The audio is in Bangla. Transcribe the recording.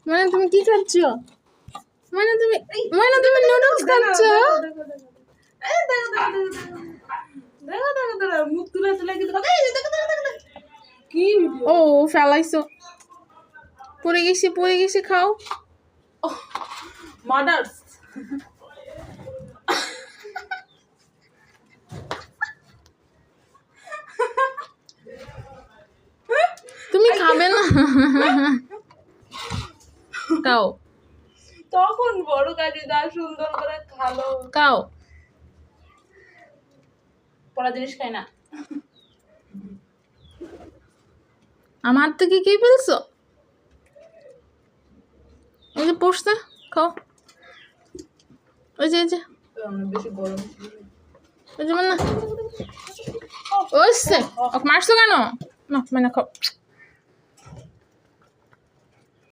মানে তুমি কি খাচ্ছ? মানে তুমি নুডলস খাচ্ছ? ও ফেলাইছো, পড়ে গেছি খাও। মাদার্স তুমি খাবে না? খাও তখন বড় কাজে দা সুন্দর করে খালো। খাও। পড়া জিনিস খাই না। আমার থেকে কি ফেলছো? ওই যে পড়ছে, খাও। ওই যে বেশি গরম ওই যে মানে ওইসে মারছো কেন? না মানে খাও।